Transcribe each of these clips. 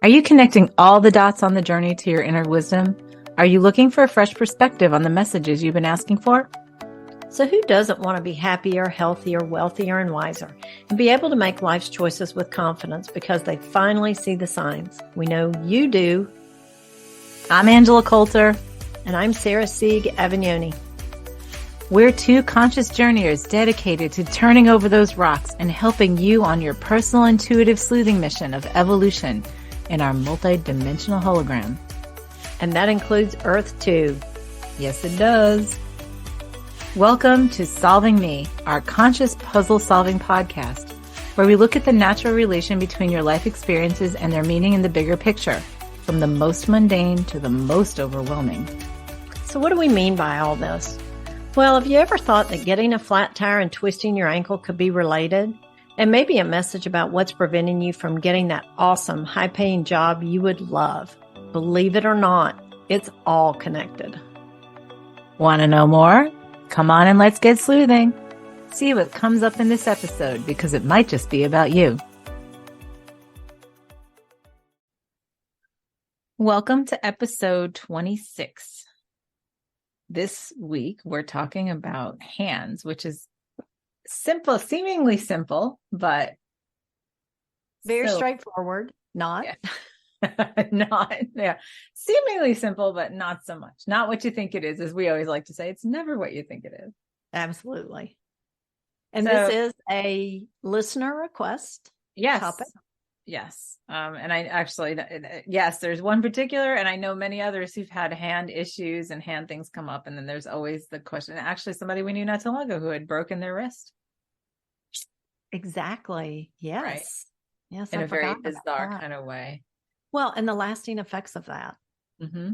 Are you connecting all the dots on the journey to your inner wisdom? Are you looking for a fresh perspective on the messages you've been asking for? So who doesn't want to be happier, healthier, wealthier, and wiser, and be able to make life's choices with confidence because they finally see the signs? We know you do. I'm Angela Coulter. And I'm Sarah Sieg Avignoni. We're two conscious journeyers dedicated to turning over those rocks and helping you on your personal intuitive sleuthing mission of evolution in our multi-dimensional hologram. And that includes Earth too. Yes, it does. Welcome to Solving Me, our conscious puzzle-solving podcast, where we look at the natural relation between your life experiences and their meaning in the bigger picture, from the most mundane to the most overwhelming. So what do we mean by all this? Well, have you ever thought that getting a flat tire and twisting your ankle could be related? And maybe a message about what's preventing you from getting that awesome, high-paying job you would love. Believe it or not, it's all connected. Want to know more? Come on and let's get sleuthing. See what comes up in this episode, because it might just be about you. Welcome to episode 26. This week, we're talking about hands, which is simple, seemingly simple, but very straightforward. Not. Yeah. Seemingly simple, but not so much. Not what you think it is, as we always like to say. It's never what you think it is. Absolutely. And this is a listener request topic. Yes. And I actually, yes, there's one particular, and I know many others who've had hand issues and hand things come up. And then there's always the question, actually somebody we knew not too long ago who had broken their wrist. Exactly. Yes. Right. Yes. In a very bizarre kind of way. Well, and the lasting effects of that. Mm-hmm.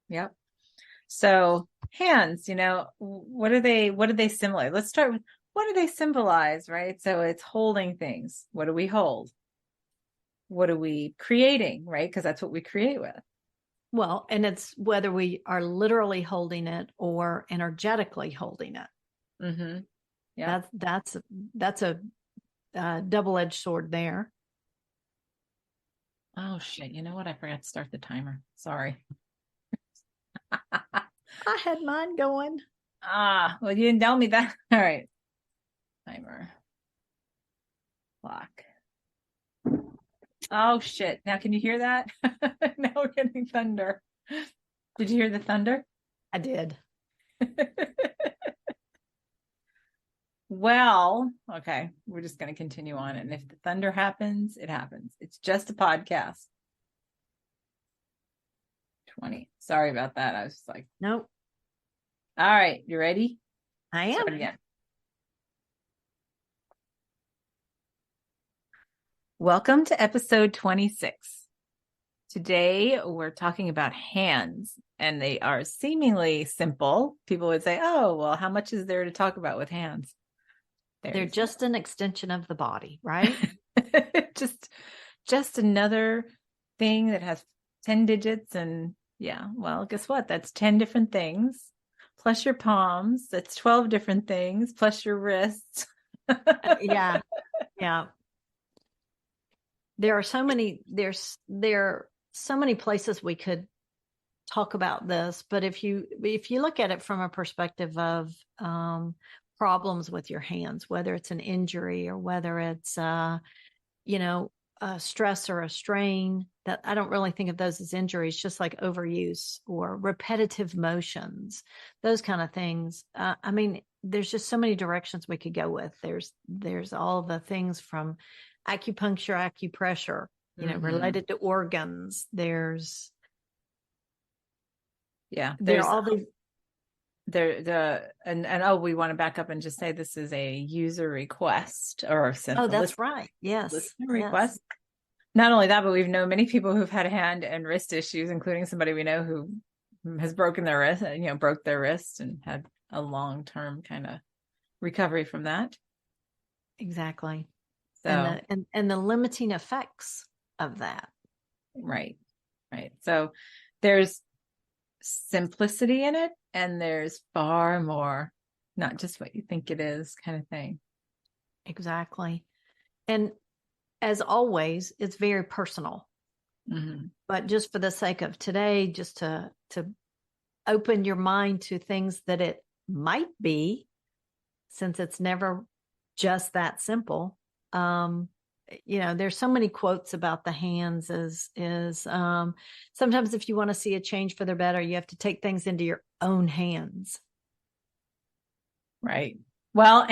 Yep. So hands, what are they similar? Let's start with, what do they symbolize, right? So it's holding things. What do we hold? What are we creating, right? Because that's what we create with. Well, and it's whether we are literally holding it or energetically holding it. Mm-hmm. Yeah. That's a double-edged sword there. Oh shit! You know what? I forgot to start the timer. Sorry. I had mine going. Well, you didn't tell me that. All right. Timer. Clock. Oh shit! Now can you hear that? Now we're getting thunder. Did you hear the thunder? I did. Well, okay. We're just going to continue on. And if the thunder happens, it happens. It's just a podcast. 20. Sorry about that. I was just like, nope. All right. You ready? I am. Start again. Welcome to episode 26. Today, we're talking about hands, and they are seemingly simple. People would say, oh, well, how much is there to talk about with hands? They're just an extension of the body, right? just another thing that has 10 digits. And yeah, well, guess what? That's 10 different things. Plus your palms. That's 12 different things. Plus your wrists. Yeah. There are so many places we could talk about this, but if you look at it from a perspective of problems with your hands, whether it's an injury or whether it's a stress or a strain, that I don't really think of those as injuries, just like overuse or repetitive motions, those kind of things. I mean, there's just so many directions we could go with. There's all the things from acupuncture, acupressure, related to organs. There's all these. We want to back up and just say this is a user request or that's right. Yes. Listener request. Not only that, but we've known many people who've had hand and wrist issues, including somebody we know who has broken their wrist, broke their wrist and had a long-term kind of recovery from that. Exactly. So, and the limiting effects of that. Right. So there's simplicity in it, and there's far more, not just what you think it is kind of thing. Exactly. And as always, it's very personal. Mm-hmm. But just for the sake of today, just to open your mind to things that it might be, since it's never just that simple. Um, there's so many quotes about the hands is sometimes if you want to see a change for the better, you have to take things into your own hands. Right. Well,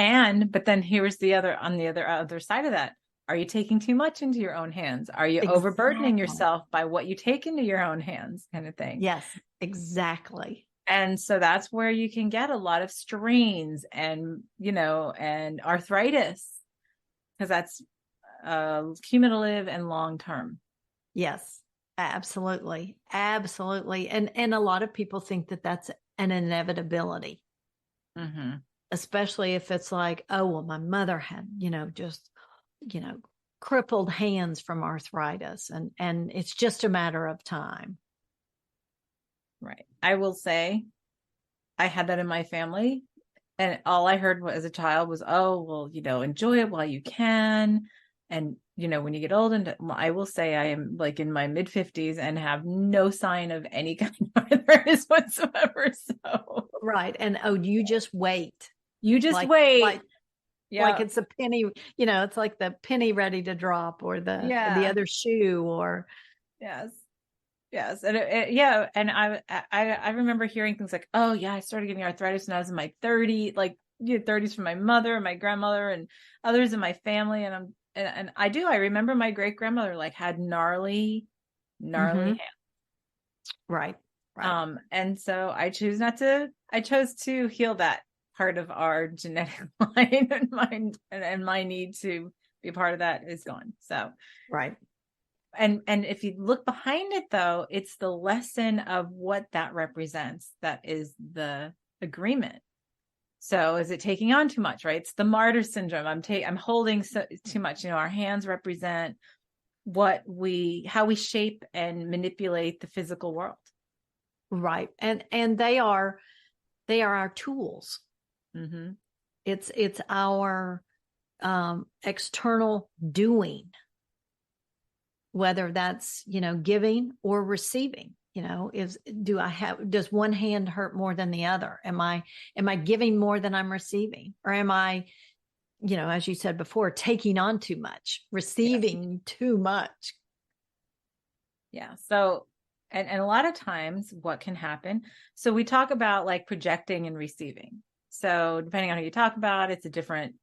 but then here's the other on the other side of that. Are you taking too much into your own hands? Are you overburdening Exactly. yourself by what you take into your own hands, kind of thing? Yes, exactly. And so that's where you can get a lot of strains and, and arthritis, because that's cumulative and long term. Yes, absolutely. Absolutely. And a lot of people think that that's an inevitability, Mm-hmm. especially if it's like, oh, well, my mother had, just, you know, crippled hands from arthritis and it's just a matter of time. Right. I will say I had that in my family. And all I heard as a child was, oh, well, enjoy it while you can. And, when you get old, and I will say I am like in my mid 50s and have no sign of any kind of arthritis whatsoever. So Right. And oh, you just wait. you just Like wait. like like Yeah. it's a penny, it's like the penny ready to drop or the Yeah. other shoe or Yes. Yes. And yeah. And I remember hearing things like, oh, yeah, I started getting arthritis when I was in my 30s, like 30s from my mother and my grandmother and others in my family. And I remember my great grandmother like had gnarly mm-hmm. hands. Right. Right. And so I chose to heal that part of our genetic line, and my need to be a part of that is gone. So, Right. and if you look behind it though, it's the lesson of what that represents that is the agreement. So is it taking on too much, right? It's the martyr syndrome. I'm holding too much. Our hands represent how we shape and manipulate the physical world. Right. And they are our tools. Mm-hmm. It's our external doing, whether that's, giving or receiving. Does one hand hurt more than the other? Am I giving more than I'm receiving? Or am I, as you said before, taking on too much, Yes. receiving too much? Yeah. So, and a lot of times what can happen. So we talk about like projecting and receiving. So depending on how you talk about it, it's a different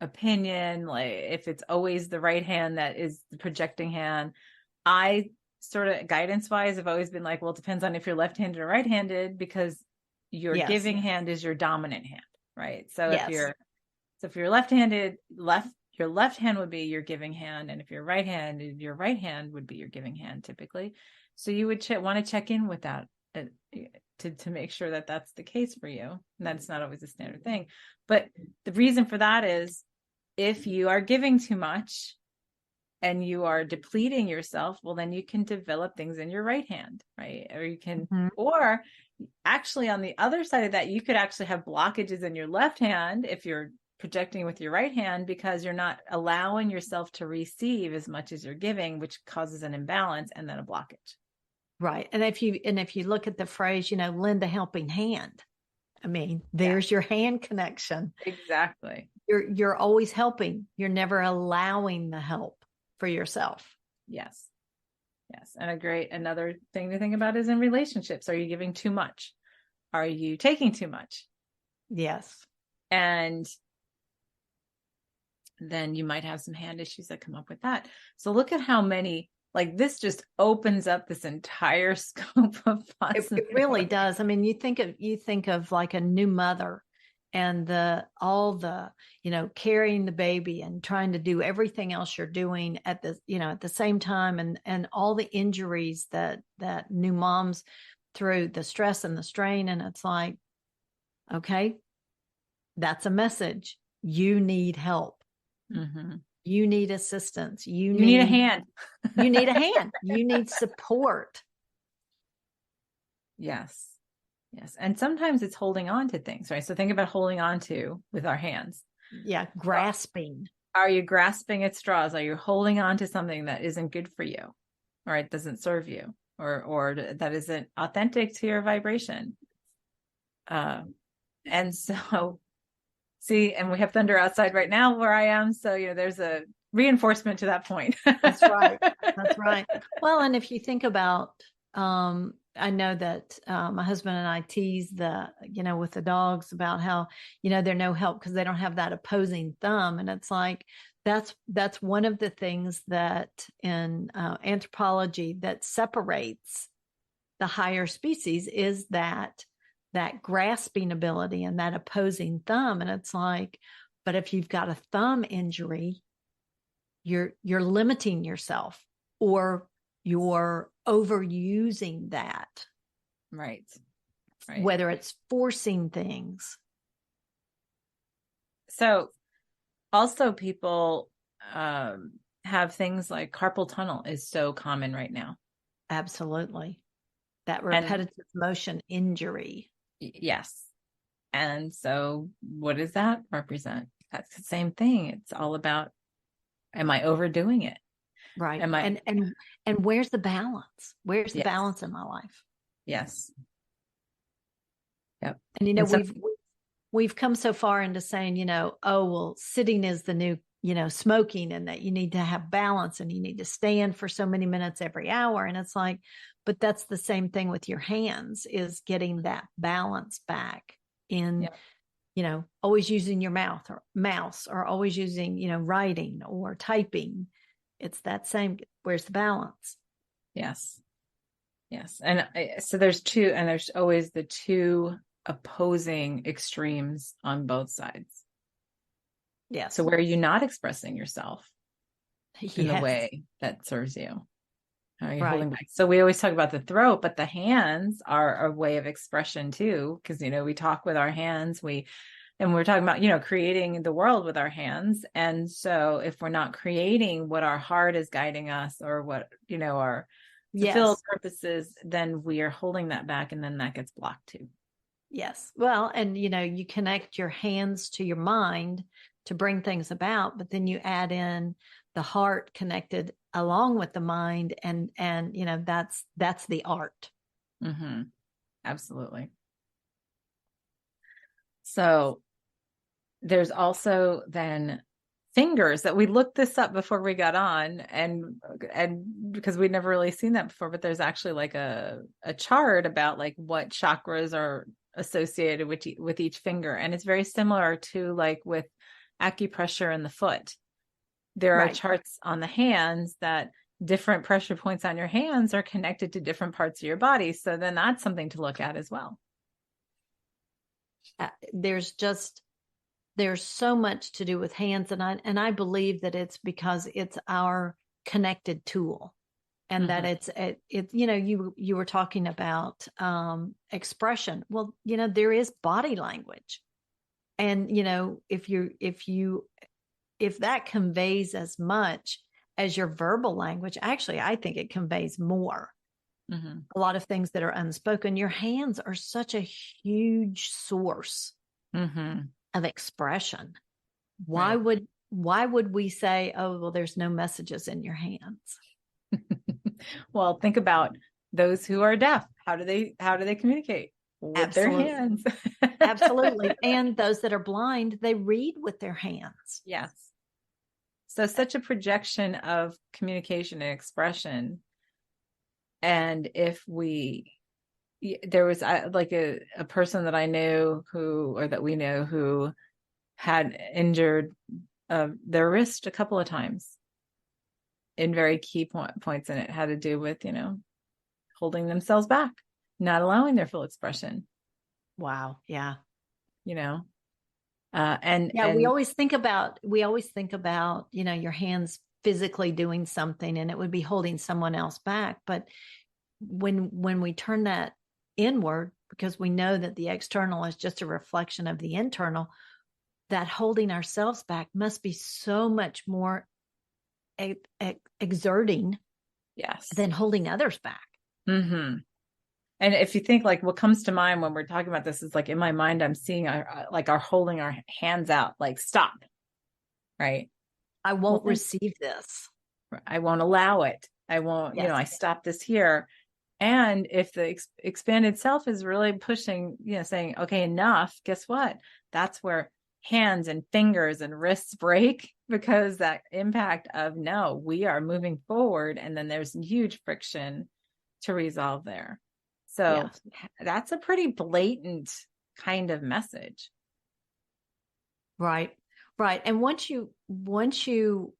opinion. Like if it's always the right hand that is the projecting hand, I sort of guidance wise have always been like, well, it depends on if you're left-handed or right-handed, because your Yes. giving hand is your dominant hand, right? Yes. So if you're left-handed, your left hand would be your giving hand, and if you're right-handed, your right hand would be your giving hand typically. So you would want to check in with that uh, to make sure that that's the case for you. And that's not always a standard thing, but the reason for that is if you are giving too much and you are depleting yourself, well, then you can develop things in your right hand, right? Mm-hmm. Or actually on the other side of that, you could actually have blockages in your left hand if you're projecting with your right hand, because you're not allowing yourself to receive as much as you're giving, which causes an imbalance and then a blockage. Right. And if you look at the phrase, lend a helping hand, I mean, Yeah, there's your hand connection. exactly. You're always helping. You're never allowing the help for yourself. Yes. Yes. And another thing to think about is in relationships. Are you giving too much? Are you taking too much? Yes. And then you might have some hand issues that come up with that. So look at how many, like this just opens up this entire scope of It really possibility. does. I mean, you think of like a new mother and all the, carrying the baby and trying to do everything else you're doing at the same time, and all the injuries that new moms through the stress and the strain. And it's like, okay, that's a message. You need help. Mm-hmm. You need assistance. You You need a need hand. you need a hand. You need support. Yes. Yes. And sometimes it's holding on to things, right? So think about holding on to with our hands. Yeah, So grasping. are you grasping at straws? Are you holding on to something that isn't good for you? or it doesn't serve you, or that isn't authentic to your vibration. And so see, and we have thunder outside right now where I am. So, there's a reinforcement to that point. That's right. That's right. Well, and if you think about, I know that my husband and I tease with the dogs about how, they're no help because they don't have that opposing thumb. And it's like, that's one of the things that in anthropology that separates the higher species is that grasping ability and that opposing thumb. And it's like, but if you've got a thumb injury, you're limiting yourself, or you're overusing that. Right. Whether it's forcing things. So also people have things like carpal tunnel is so common right now. Absolutely. That repetitive motion injury. Yes. And so what does that represent? That's the same thing. It's all about, am I overdoing it? Right. And where's the balance? Where's the yes. balance in my life? Yes. Yep. And we've come so far into saying, oh, well, sitting is the new, smoking, and that you need to have balance and you need to stay in for so many minutes every hour. And it's like, but that's the same thing with your hands, is getting that balance back in, always using your mouth or mouse, or always using, writing or typing. It's that same, where's the balance? Yes. Yes. And so there's always the two opposing extremes on both sides. Yes. So where are you not expressing yourself in the Yes. way that serves you? Are you Right. holding back? So we always talk about the throat, but the hands are a way of expression too, because we talk with our hands. And we're talking about, creating the world with our hands. And so if we're not creating what our heart is guiding us, or what, our fulfilled purposes, then we are holding that back, and then that gets blocked too. Yes. Well, and you connect your hands to your mind to bring things about, but then you add in the heart connected along with the mind, and that's the art. Mm-hmm. Absolutely. So there's also then fingers, that we looked this up before we got on, and because we'd never really seen that before, but there's actually like a chart about like what chakras are associated with each finger. And it's very similar to like with acupressure in the foot. There are charts on the hands that different pressure points on your hands are connected to different parts of your body. So then that's something to look at as well. There's so much to do with hands, and I believe that it's because it's our connected tool, and that it's you were talking about expression. Well, there is body language, and if that conveys as much as your verbal language, actually, I think it conveys more. Mm-hmm. A lot of things that are unspoken. Your hands are such a huge source of expression. Why would we say, oh, well, there's no messages in your hands? Well, think about those who are deaf. How do they communicate? With their hands. Absolutely. And those that are blind, they read with their hands. Yes. So such a projection of communication and expression. And if there was like a person that I knew that we know who had injured their wrist a couple of times in very key points. And it had to do with, holding themselves back, not allowing their full expression. Wow. Yeah. And we always think about, your hands physically doing something, and it would be holding someone else back. But when we turn that inward, because we know that the external is just a reflection of the internal, that holding ourselves back must be so much more exerting than holding others back. Mm-hmm. And if you think like what comes to mind when we're talking about this is like in my mind, I'm seeing our holding our hands out, like stop, right? I won't receive this. I won't allow it. I won't, Yes. I stop this here. And if the expanded self is really pushing, saying, okay, enough, guess what? That's where hands and fingers and wrists break, because that impact of no, we are moving forward. And then there's huge friction to resolve there. Yeah. So that's a pretty blatant kind of message. Right. Right. And once you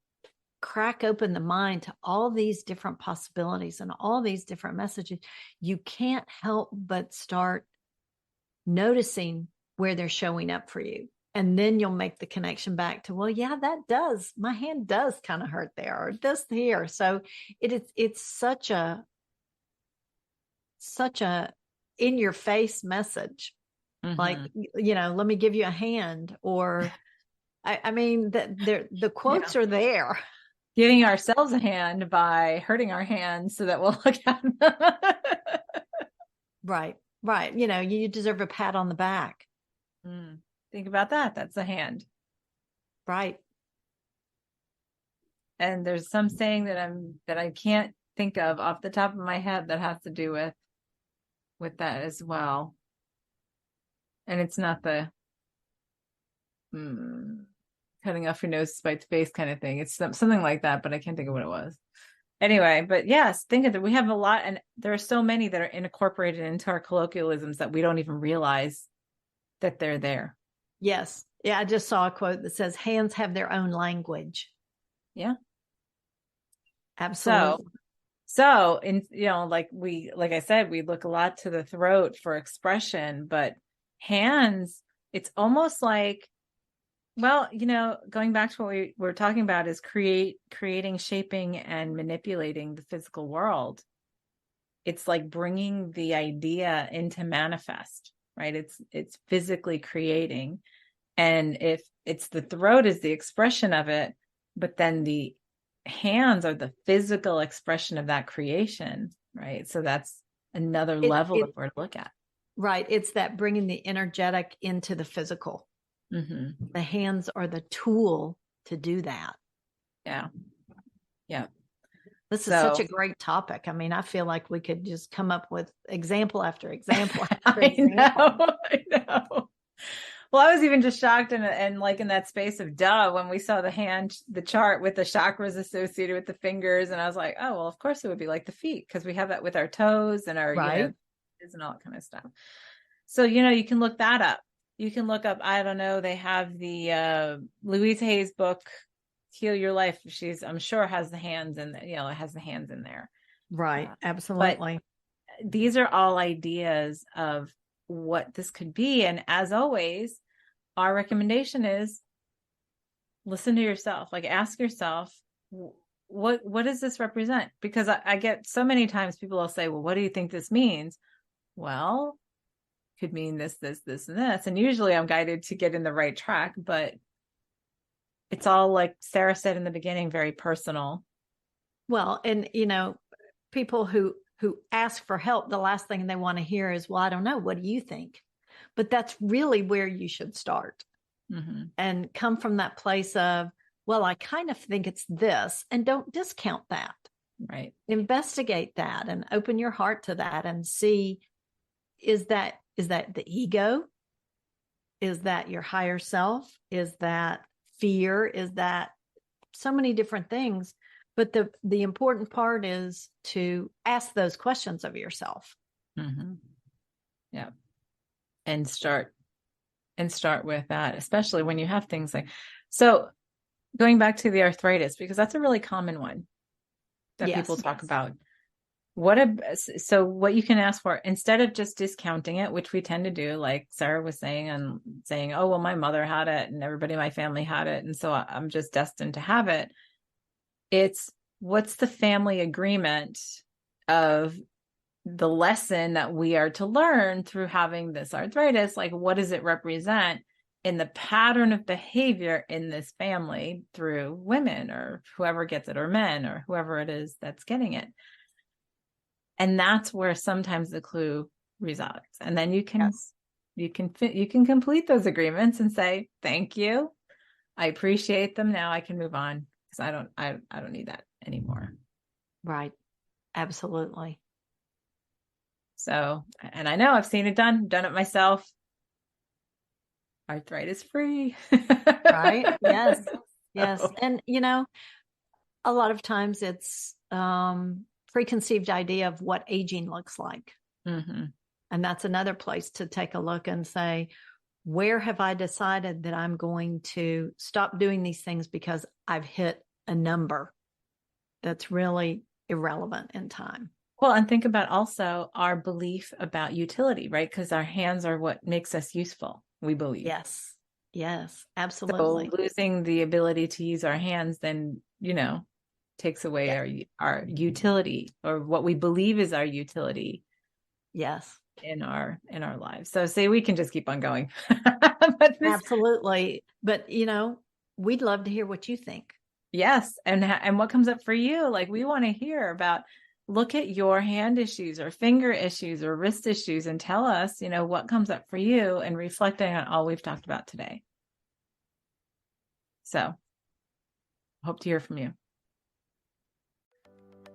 crack open the mind to all these different possibilities and all these different messages, you can't help but start noticing where they're showing up for you. And then you'll make the connection back to, well, yeah, my hand does kind of hurt there, or this here. So it's such a in your face message. Like, let me give you a hand, or I mean, the Yeah. quotes are there. Giving ourselves a hand by hurting our hands so that we'll look at them. Right. Right. You deserve a pat on the back. Think about that. That's a hand. Right. And there's some saying that I can't think of off the top of my head that has to do with that as well. And it's not the cutting off your nose to spite the face kind of thing. It's something like that, but I can't think of what it was. Anyway, but yes, think of it. We have a lot, and there are so many that are incorporated into our colloquialisms that we don't even realize that they're there. Yes. Yeah. I just saw a quote that says hands have their own language. Yeah. Absolutely. So in, like I said, we look a lot to the throat for expression, but hands, it's almost like, well, going back to what we were talking about is creating, shaping, and manipulating the physical world. It's like bringing the idea into manifest, right? It's physically creating. And if it's the throat is the expression of it, but then the hands are the physical expression of that creation, right? So that's another level of where to look at. Right. It's that bringing the energetic into the physical. Mm-hmm. The hands are the tool to do that. Yeah. Yeah. This is such a great topic. I mean, I feel like we could just come up with example after example after example. I know. Well, I was even just shocked and like in that space of duh when we saw the chart with the chakras associated with the fingers, and I was like, oh well, of course it would be like the feet because we have that with our toes and our right. And all that kind of stuff. So you can look that up. You can look up. I don't know. They have the Louise Hay's book, Heal Your Life. I'm sure has the hands and it has the hands in there. Right. Absolutely. But these are all ideas of what this could be. And as always, our recommendation is listen to yourself, like ask yourself, what does this represent? Because I get so many times people will say, well, what do you think this means? Well, could mean this, this, this, and this. And usually I'm guided to get in the right track, but it's all like Sarah said in the beginning, very personal. Well, and people who ask for help, the last thing they want to hear is, well, I don't know. What do you think? But that's really where you should start and come from that place of, well, I kind of think it's this, and don't discount that. Right. Investigate that and open your heart to that and see, is that the ego? Is that your higher self? Is that fear? Is that so many different things? But the important part is to ask those questions of yourself. Yeah. And start with that, especially when you have things like, so going back to the arthritis, because that's a really common one that people talk about. So what you can ask for, instead of just discounting it, which we tend to do, like Sarah was saying, and saying, oh, well, my mother had it and everybody in my family had it, and so I'm just destined to have it. It's what's the family agreement of the lesson that we are to learn through having this arthritis? Like, what does it represent in the pattern of behavior in this family through women or whoever gets it, or men, or whoever it is that's getting it? And that's where sometimes the clue resides. And then you can complete those agreements and say, thank you, I appreciate them. Now I can move on because I don't need that anymore. Right. Absolutely. So, and I know I've seen it done it myself. Arthritis free. Right. Yes. Yes. So, And, a lot of times it's preconceived idea of what aging looks like. mhm. And that's another place to take a look and say, where have I decided that I'm going to stop doing these things because I've hit a number that's really irrelevant in time? Well, and think about also our belief about utility, right? Because our hands are what makes us useful, we believe. Yes. Yes, So absolutely. losing the ability to use our hands then, takes away Yeah. our utility, or what we believe is our utility Yes, in our lives. So say we can just keep on going. But absolutely. But, we'd love to hear what you think. yes, and what comes up for you? Like, we want to hear about, look at your hand issues or finger issues or wrist issues and tell us, what comes up for you, and reflecting on all we've talked about today. So, hope to hear from you.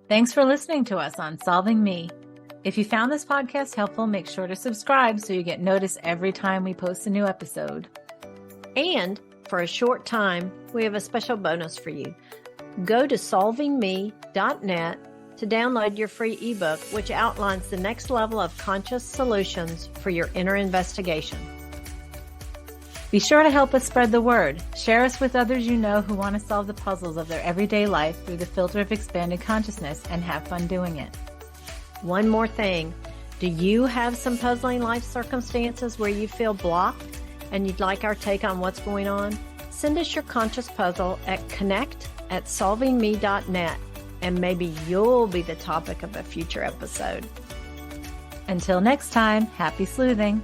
Thanks for listening to us on Solving Me. If you found this podcast helpful, make sure to subscribe so you get notice every time we post a new episode. And for a short time, we have a special bonus for you. Go to solvingme.net to download your free ebook, which outlines the next level of conscious solutions for your inner investigation. Be sure to help us spread the word. Share us with others you know who want to solve the puzzles of their everyday life through the filter of expanded consciousness, and have fun doing it. One more thing. Do you have some puzzling life circumstances where you feel blocked and you'd like our take on what's going on? Send us your conscious puzzle at connect@solvingme.net, and maybe you'll be the topic of a future episode. Until next time, happy sleuthing.